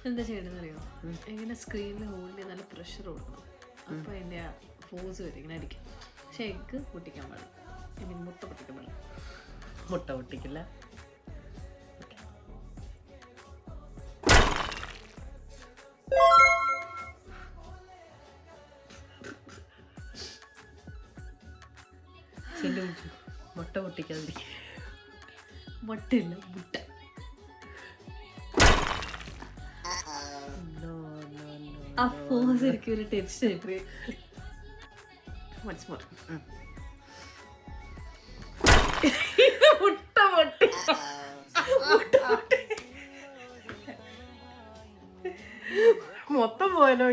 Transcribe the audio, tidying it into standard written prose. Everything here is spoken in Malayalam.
എന്താ ചെയ്യണമെന്ന് അറിയോ? ഇങ്ങനെ സ്ക്രീനിൽ ഹോൾഡ് ചെയ്ത് നല്ല പ്രഷർ കൊടുക്കണം. അപ്പോൾ അതിൻ്റെ ആ ഫോഴ്സ് വരും, ഇങ്ങനെ അടിക്കും. പക്ഷെ എഗ്ഗ് പൊട്ടിക്കാൻ പാടില്ല. എനിക്ക് മുട്ട പൊട്ടിക്കാൻ പാടില്ല. മുട്ട പൊട്ടിക്കില്ല. മുട്ട പൊട്ടിക്കാതിരിക്കും. മുട്ടയില്ല, മുട്ട. ആ ഫോഴ്സ് എനിക്ക് ഒരു ടെൻഷൻ ആയിട്ട്. Once more. മുട്ട പൊട്ടി. മൊത്തം പോയല്ലോ.